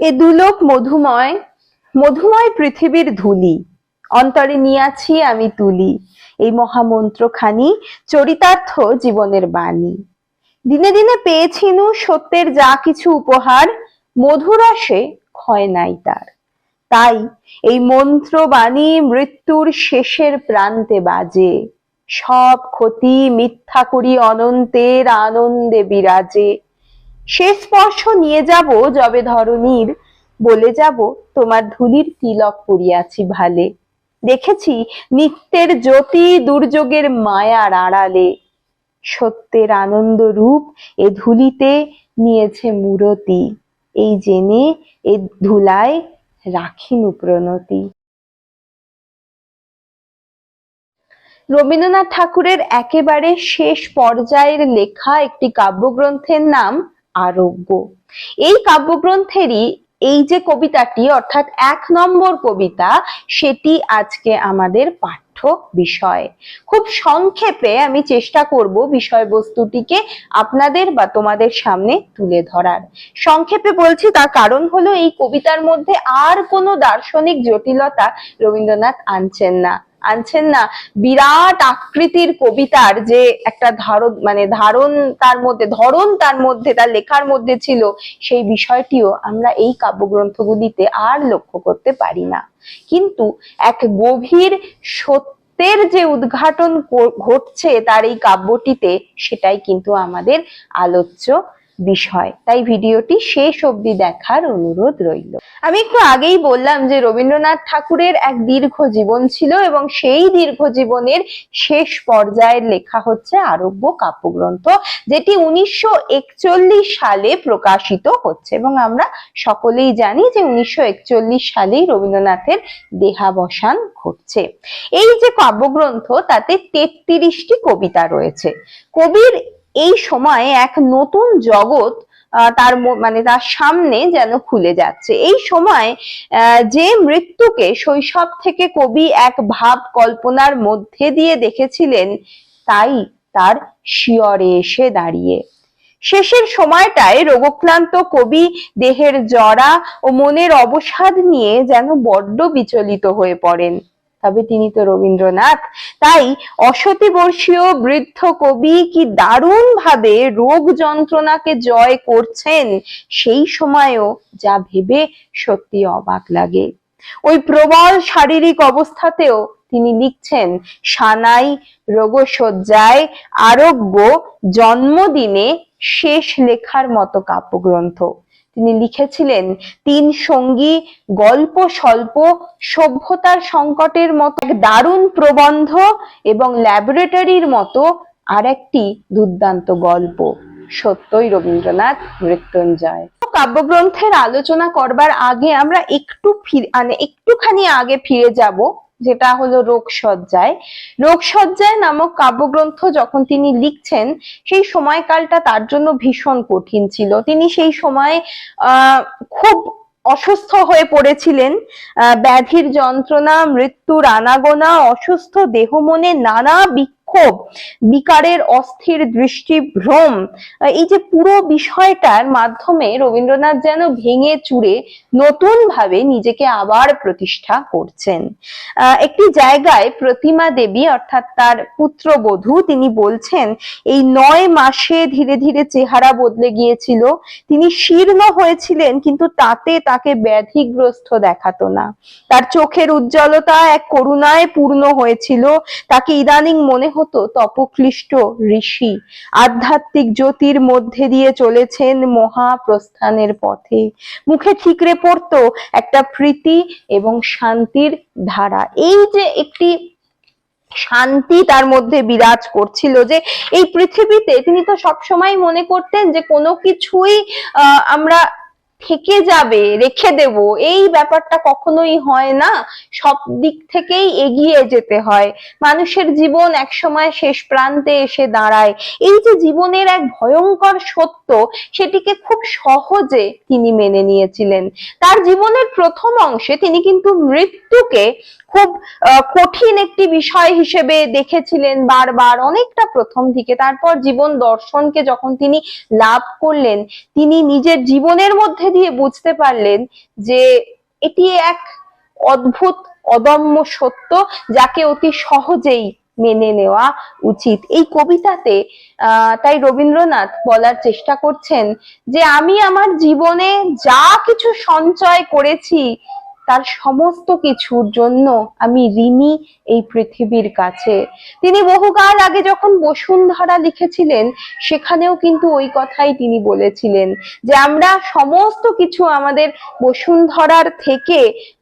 এ দুলোক মধুময় মধুময় পৃথিবীর ধুলি অন্তরে নিয়াছি আমি তুলি, এই মহামন্ত্রখানি চরিতার্থ জীবনের বাণী। দিনে দিনে পেয়েছিনু সত্যের যা কিছু উপহার, মধুরসে ক্ষয় নাই তার। তাই এই মন্ত্রবাণী মৃত্যুর শেষের প্রান্তে বাজে, সব ক্ষতি মিথ্যা করি অনন্তের আনন্দে বিরাজে। সে স্পর্শ নিয়ে যাব যবে ধরণীর, বলে যাব তোমার ধুলির তিলক পরিয়াছি ভালে। দেখেছি নিত্যের জ্যোতি দুর্যোগের মায়ার আড়ালে, সত্যের আনন্দ রূপ এ ধুলিতে নিয়েছে মূরতি, এই জেনে এ ধুলায় রাখিনু প্রণতি। রবীন্দ্রনাথ ঠাকুরের একেবারে শেষ পর্যায়ের লেখা একটি কাব্যগ্রন্থের নাম আরোগ্য। এই কাব্যগ্রন্থেরই এই যে কবিতাটি অর্থাৎ 1 নম্বর কবিতা, সেটি আজকে আমাদের পাঠ্য বিষয়। খুব সংক্ষেপে আমি চেষ্টা করব বিষয়বস্তুটিকে আপনাদের বা তোমাদের সামনে তুলে ধরার। সংক্ষেপে বলছি তার কারণ হলো এই কবিতার মধ্যে আর কোনো দার্শনিক জটিলতা রবীন্দ্রনাথ আনছেন না। বিরাট আকৃতির কবিতার যে একটা ধরন তার মধ্যে তার লেখার মধ্যে ছিল, সেই বিষয়টিও আমরা এই কাব্যগ্রন্থগুলিতে আর লক্ষ্য করতে পারি না। কিন্তু এক গভীর সত্যের যে উদ্ঘাটন ঘটছে তার এই কাব্যটিতে, সেটাই কিন্তু আমাদের আলোচ্য বিষয়। তাই ভিডিওটি শেষ অবধি দেখার অনুরোধ রইল। আমি একটু আগেই বললাম যে রবীন্দ্রনাথ ঠাকুরের এক দীর্ঘ জীবন ছিল এবং সেই দীর্ঘ জীবনের শেষ পর্যায়ের লেখা হচ্ছে আরোগ্য কাব্যগ্রন্থ, যেটি 1941 সালে প্রকাশিত হচ্ছে এবং আমরা সকলেই জানি যে 1941 সালেই রবীন্দ্রনাথের দেহাবসান ঘটছে। এই যে কাব্যগ্রন্থ তাতে 33টি কবিতা রয়েছে। কবির এই সময়ে এক নতুন জগৎ তার সামনে যেন খুলে যাচ্ছে। এই সময় যে মৃত্যুকে শৈশব থেকে কবি এক ভাব কল্পনার মধ্যে দিয়ে দেখেছিলেন, তাই তার শিয়রে এসে দাঁড়িয়ে। শেষের সময়টায় রোগক্লান্ত কবি দেহের জরা ও মনের অবসাদ নিয়ে যেন বড্ড বিচলিত হয়ে পড়েন। তবে তিনি তো রবীন্দ্রনাথ, তাই 68 বর্ষীয় বৃদ্ধ কবি কি দারুণ ভাবে রোগ যন্ত্রণাকে জয় করছেন, সেই সময়ও যা ভেবে সত্যি অবাক লাগে। ওই প্রবল শারীরিক অবস্থাতেও তিনি লিখছেন সানাই রোগশয্যায় আরোগ্য জন্মদিনে শেষ লেখার মতো কাব্যগ্রন্থ। তিনি লিখেছিলেন 3 সঙ্গী, গল্প স্বল্প, সভ্যতার সংকটের মতো এক দারুণ প্রবন্ধ এবং ল্যাবরেটরির মতো আরেকটি দুর্দান্ত গল্প। সত্যই রবীন্দ্রনাথ মৃত্যুঞ্জয়। কাব্যগ্রন্থের আলোচনা করবার আগে আমরা একটুখানি আগে ফিরে যাব, যেটা হলো রোগশয্যায়। রোগশয্যায় নামক কাব্যগ্রন্থ যখন তিনি লিখছেন, সেই সময়কালটা তার জন্য ভীষণ কঠিন ছিল। তিনি সেই সময় খুব অসুস্থ হয়ে পড়েছিলেন। ব্যাধির যন্ত্রণা, মৃত্যুর আনাগোনা, অসুস্থ দেহ মনে নানা বিক্ষোভ, বিকারের অস্থির দৃষ্টিভ্রম, এই যে পুরো বিষয়টার মাধ্যমে রবীন্দ্রনাথ যেন ভেঙে চুরে নতুন ভাবে নিজেকে আবার প্রতিষ্ঠা করছেন। একটি জায়গায় প্রতিমা দেবী অর্থাৎ তার পুত্রবধূ, তিনি বলছেন এই 9 মাসে ধীরে ধীরে চেহারা বদলে গিয়েছিল। তিনি শীর্ণ হয়েছিলেন, কিন্তু তাতে তাকে ব্যাধিগ্রস্ত দেখাতো না। তার চোখের উজ্জ্বলতা এক করুণায় পূর্ণ হয়েছিল। তাকে ইদানিং মনে হতো তপক্লিষ্ট ঋষি, আধ্যাত্মিক জ্যোতির মধ্যে দিয়ে চলেছেন মহাপ্রস্থানের পথে। মুখে ঠিকরে পড়তো একটা প্রীতি এবং শান্তির ধারা। এই যে একটি শান্তি তার মধ্যে বিরাজ করছিল, যে এই পৃথিবীতে তিনি তো সবসময় মনে করতেন যে কোনো কিছুই আমরা থেকে যাবে, রেখে দেব, এই ব্যাপারটা কখনোই হয় না। সব দিক থেকেই এগিয়ে যেতে হয়। মানুষের জীবন এক সময় শেষ প্রান্তে এসে দাঁড়ায়। এই যে জীবনের এক ভয়ঙ্কর সত্য, সেটিকে খুব সহজে তিনি মেনে নিয়েছিলেন। তার জীবনের প্রথম অংশে তিনি কিন্তু মৃত্যুকে খুব কঠিন একটি বিষয় হিসেবে দেখেছিলেন বারবার, অনেকটা প্রথম দিকে। তারপর জীবন দর্শনকে যখন তিনি লাভ করলেন, তিনি নিজের জীবনের মধ্যে দিয়ে বুঝতে পারলেন যে এটি এক অদ্ভুত অদম্য সত্য, যাকে অতি সহজেই মেনে নেওয়া উচিত। এই কবিতাতে তাই রবীন্দ্রনাথ বলার চেষ্টা করছেন যে আমি আমার জীবনে যা কিছু সঞ্চয় করেছি তার সমস্ত কিছুর জন্য আমি ঋণী এই পৃথিবীর কাছে। তিনি বহুকাল আগে যখন বসুন্ধরা লিখেছিলেন সেখানেও কিন্তু ওই কথাই তিনি বলেছিলেন যে আমরা সমস্ত কিছু আমাদের বসুন্ধরার থেকে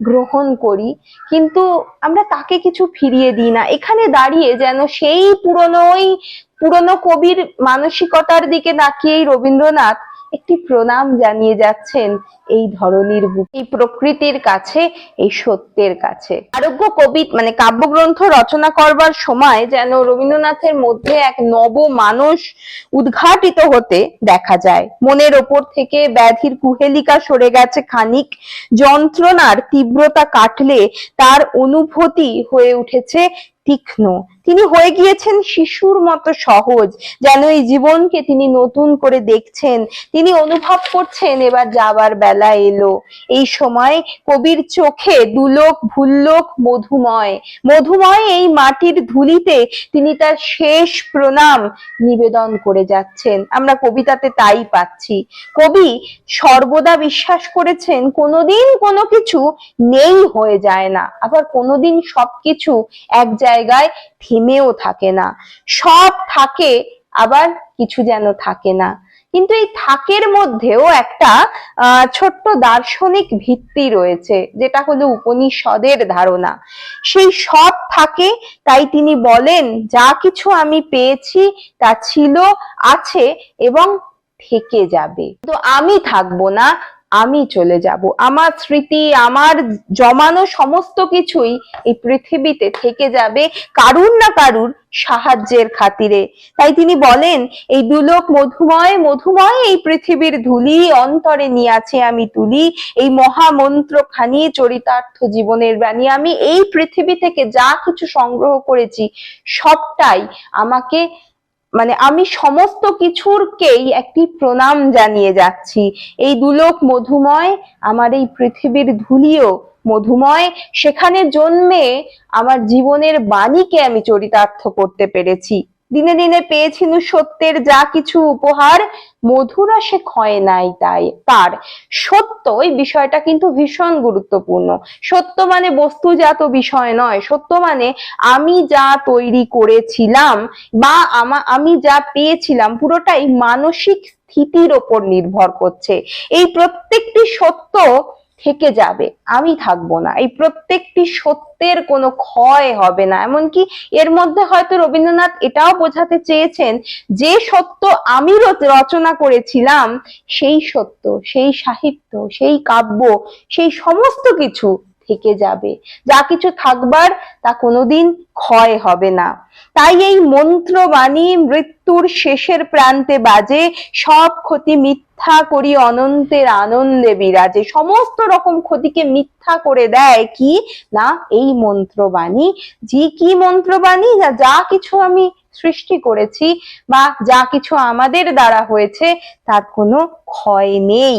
গ্রহণ করি, কিন্তু আমরা তাকে কিছু ফিরিয়ে দিই না। এখানে দাঁড়িয়ে যেন সেই পুরনো কবির মানসিকতার দিকে তাকিয়েই রবীন্দ্রনাথ একটি প্রণাম জানিয়ে যাচ্ছেন এই ধরনীর বুকে, এই প্রকৃতির কাছে, এই সত্যের কাছে। আরোগ্য কাব্যগ্রন্থ রচনা করবার সময় যেন রবীন্দ্রনাথের মধ্যে এক নব মানস উদ্ঘাটিত হতে দেখা যায়। মনের ওপর থেকে ব্যাধির কুহেলিকা সরে গেছে খানিক, যন্ত্রণার তীব্রতা কাটলে তার অনুভূতি হয়ে উঠেছে তীক্ষ্ণ। তিনি হয়ে গিয়েছেন শিশুর মতো সহজ, যেন এই জীবনকে তিনি নতুন করে দেখছেন। তিনি অনুভব করছেন এবার যাবার বেলা এলো। এই সময় কবির চোখে দুলোক ভুল্লোক মধুময় মধুময় এই মাটির ধুলিতে তিনি তার শেষ প্রণাম নিবেদন করে যাচ্ছেন। আমরা কবিতাতে তাই পাচ্ছি। কবি সর্বদা বিশ্বাস করেছেন কোনোদিন কোনো কিছু নেই হয়ে যায় না, আবার কোনোদিন সবকিছু এক জায়গায় থেমেও থাকে না। সব থাকে, আবার কিছু যেন থাকে না। কিন্তু এই থাকের মধ্যেও একটা ছোট্ট দার্শনিক ভিত্তি রয়েছে, যেটা হলো উপনিষদের ধারণা। সেই সব থাকে, তাই তিনি বলেন যা কিছু আমি পেয়েছি তা ছিল, আছে এবং থেকে যাবে। তো আমি থাকবো না, আমি চলে যাব। আমার স্মৃতি, আমার জমানো সমস্ত কিছুই এই পৃথিবীতে থেকে যাবে কারুর না কারুর সাহায্যের খাতিরে। তাই তিনি বলেন এই দুলোক মধুময় মধুময় এই পৃথিবীর ধুলি অন্তরে নিয়াছে আমি তুলি, এই মহামন্ত্র খানি চরিতার্থ জীবনের বাণী। আমি এই পৃথিবী থেকে যা কিছু সংগ্রহ করেছি সবটাই আমাকে আমি সমস্ত কিছুরকেই একটি প্রণাম জানিয়ে যাচ্ছি। এই দুলোক মধুময়, আমার এই পৃথিবীর ধুলিও মধুময়, সেখানে জন্মে আমার জীবনের বাণীকে আমি চরিতার্থ করতে পেরেছি। দিনে দিনে পেয়েছি সত্যের যা কিছু উপহার, মধুরা সে ক্ষয় নাই তাই তার। সত্য, এই বিষয়টা কিন্তু ভীষণ গুরুত্বপূর্ণ। সত্য মানে বস্তুজাত বিষয় নয়। সত্য মানে আমি যা তৈরি করেছিলাম বা আমি যা পেয়েছিলাম পুরোটাই মানসিক স্থিতির ওপর নির্ভর করছে। এই প্রত্যেকটি সত্য থেকে যাবে, আমি থাকবো না। এই প্রত্যেকটি সত্যের কোনো ক্ষয় হবে না। এমনকি এর মধ্যে হয়তো রবীন্দ্রনাথ এটাও বোঝাতে চেয়েছেন যে সত্য আমি রচনা করেছিলাম, সেই সত্য, সেই সাহিত্য, সেই কাব্য, সেই সমস্ত কিছু থেকে যাবে। যা কিছু থাকবার তা কোনোদিন ক্ষয় হবে না। তাই এই মন্ত্রবাণী মৃত্যুর শেষের প্রান্তে বাজে, সব ক্ষতি মিথ্যা করি অনন্তের আনন্দে বিরাজে। সমস্ত রকম ক্ষতিকে মিথ্যা করে দেয় কি না এই মন্ত্রবাণী। কি মন্ত্রবাণী? যা কিছু আমি সৃষ্টি করেছি বা যা কিছু আমাদের দ্বারা হয়েছে তার কোনো ক্ষয় নেই।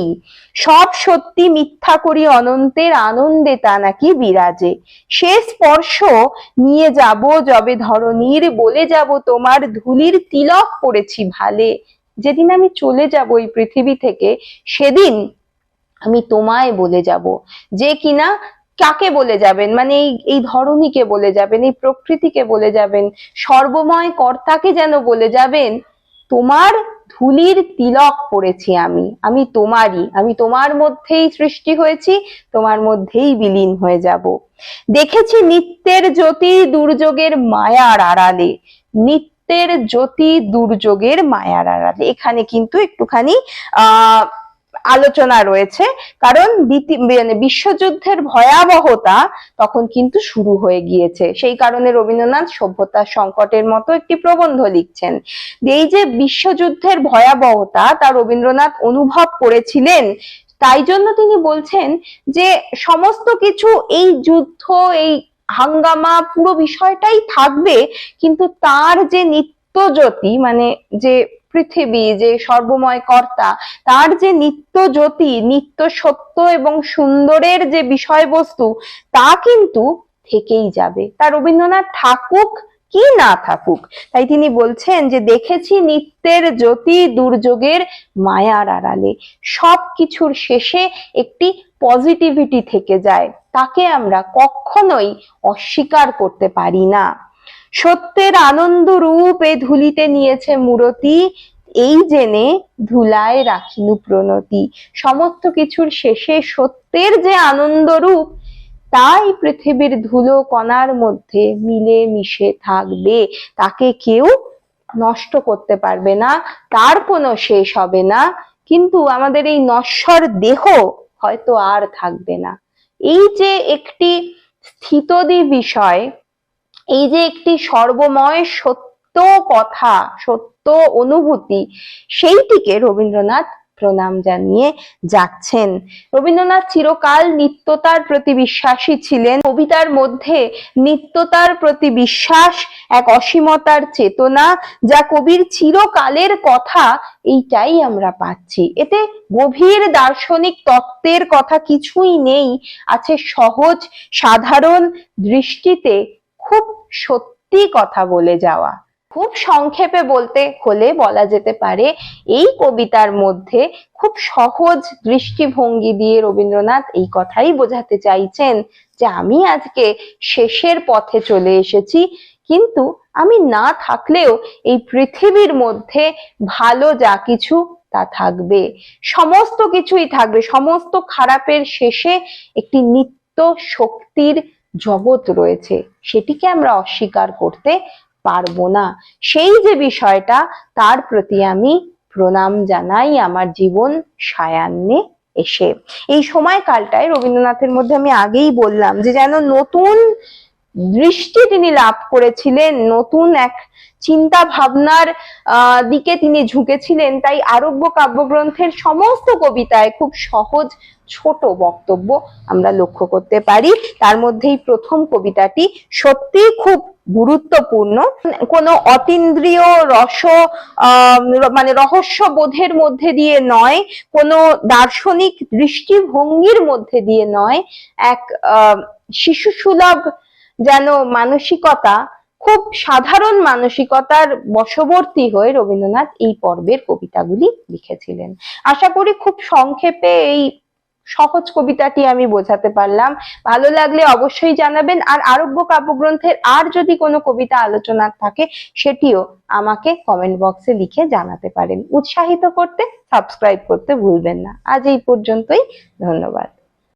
সব সত্যি মিথ্যা করি অনন্তের আনন্দে তা নাকি বিরাজে। সে স্পর্শ নিয়ে যাব যবে ধরণীর, বলে যাব তোমার ধুলির তিলক পড়েছি ভালে। যেদিন আমি চলে যাব এই পৃথিবী থেকে, সেদিন আমি তোমায় বলে যাব। যে কিনা কাকে বলে যাবেন? এই ধরণীকে বলে যাবেন, এই প্রকৃতিকে বলে যাবেন, সর্বময় কর্তাকে যেন বলে যাবেন তোমার ধুলির তিলক পড়েছি আমি তোমারই, আমি তোমার মধ্যেই সৃষ্টি হয়েছি, তোমার মধ্যেই বিলীন হয়ে যাব। দেখেছি নিত্যের জ্যোতি দুর্যোগের মায়ার আড়ালে, নিত্যের জ্যোতি দুর্যোগের মায়ার আড়ালে। এখানে কিন্তু একটুখানি আলোচনা রয়েছে, কারণ বিশ্বযুদ্ধের ভয়াবহতা তখন কিন্তু শুরু হয়ে গিয়েছে। সেই কারণে রবীন্দ্রনাথ সভ্যতার সংকটের মতো একটি প্রবন্ধ লিখছেন। এই যে বিশ্বযুদ্ধের ভয়াবহতা তা রবীন্দ্রনাথ অনুভব করেছিলেন, তাই জন্য তিনি বলছেন যে সমস্ত কিছু, এই যুদ্ধ, এই হাঙ্গামা, পুরো বিষয়টাই থাকবে, কিন্তু তার যে নিত্যজ্যোতি, যে পৃথিবী, যে সর্বময় কর্তা, তার যে নিত্য জ্যোতি, নিত্য সত্য এবং সুন্দরের যে বিষয়বস্তু, তা কিন্তু থেকেই যাবে। তা রবীন্দ্রনাথ থাকুক কি না থাকুক, তাই তিনি বলছেন যে দেখেছি নিত্যের জ্যোতি দুর্যোগের মায়ার আড়ালে। সবকিছুর শেষে একটি পজিটিভিটি থেকে যায়, তাকে আমরা কখনোই অস্বীকার করতে পারি না। সত্যের আনন্দ রূপ এ ধুলিতে নিয়েছে মূরতি, এই জেনে ধুলায় রাখিনু প্রণতি। সমস্ত কিছুর শেষে সত্যের যে আনন্দ রূপ, তাই পৃথিবীর ধুলো কণার মধ্যে মিলে মিশে থাকবে, তাকে কেউ নষ্ট করতে পারবে না, তার কোনো শেষ হবে না। কিন্তু আমাদের এই নশ্বর দেহ হয়তো আর থাকবে না। এই যে একটি স্থিতদি বিষয়, এই যে একটি সর্বময় সত্য কথা, সত্য অনুভূতি, সেইটিকে রবীন্দ্রনাথ প্রণাম জানিয়ে যাচ্ছেন। রবীন্দ্রনাথ চিরকাল নিত্যতার প্রতি বিশ্বাসী ছিলেন। কবিতার মধ্যে নিত্যতার প্রতি বিশ্বাস, এক অসীমতার চেতনা, যা কবির চিরকালের কথা, এইটাই আমরা পাচ্ছি। এতে গভীর দার্শনিক তত্ত্বের কথা কিছুই নেই, আছে সহজ সাধারণ দৃষ্টিতে খুব সত্যি কথা বলে যাওয়া। খুব সংক্ষেপে বলতে হলে বলা যেতে পারে, এই কবিতার মধ্যে খুব সহজ দৃষ্টিভঙ্গি দিয়ে রবীন্দ্রনাথ এই কথাই বোঝাতে চাইছেন যে আমি আজকে শেষের পথে চলে এসেছি, কিন্তু আমি না থাকলেও এই পৃথিবীর মধ্যে ভালো যা কিছু তা থাকবে, সমস্ত কিছুই থাকবে। সমস্ত খারাপের শেষে একটি নিত্য শক্তির জগৎ রয়েছে, সেটিকে আমরা অস্বীকার করতে পারবো না। সেই যে বিষয়টা, তার প্রতি আমি প্রণাম জানাই আমার জীবন সায়ান্নে এসে। এই সময়কালটায় রবীন্দ্রনাথের মধ্যে আমি আগেই বললাম যে যেন নতুন দৃষ্টি তিনি লাভ করেছিলেন, নতুন এক চিন্তা ভাবনার দিকে তিনি ঝুঁকেছিলেন। তাই আরব্য কাব্যগ্রন্থের সমস্ত কবিতায় খুব সহজ ছোট বক্তব্য আমরা লক্ষ্য করতে পারি। তার মধ্যেই প্রথম কবিতাটি সত্যি খুব গুরুত্বপূর্ণ। কোনো অতীন্দ্রিয় মানে রহস্য বোধের মধ্যে দিয়ে নয়, কোনো দার্শনিক দৃষ্টিভঙ্গির মধ্যে দিয়ে নয়, এক শিশু সুলভ যেন মানসিকতা, খুব সাধারণ মানসিকতার বশবর্তী হয়ে রবীন্দ্রনাথ এই পর্বের কবিতাগুলি লিখেছিলেন। আশা করি খুব সংক্ষেপে এই সহজ কবিতাটি আমি বোঝাতে পারলাম। ভালো লাগলে অবশ্যই জানাবেন। আর আরব্য কাব্যগ্রন্থের আর যদি কোনো কবিতা আলোচনার থাকে, সেটিও আমাকে কমেন্ট বক্সে লিখে জানাতে পারেন। উৎসাহিত করতে সাবস্ক্রাইব করতে ভুলবেন না। আজ এই পর্যন্তই, ধন্যবাদ।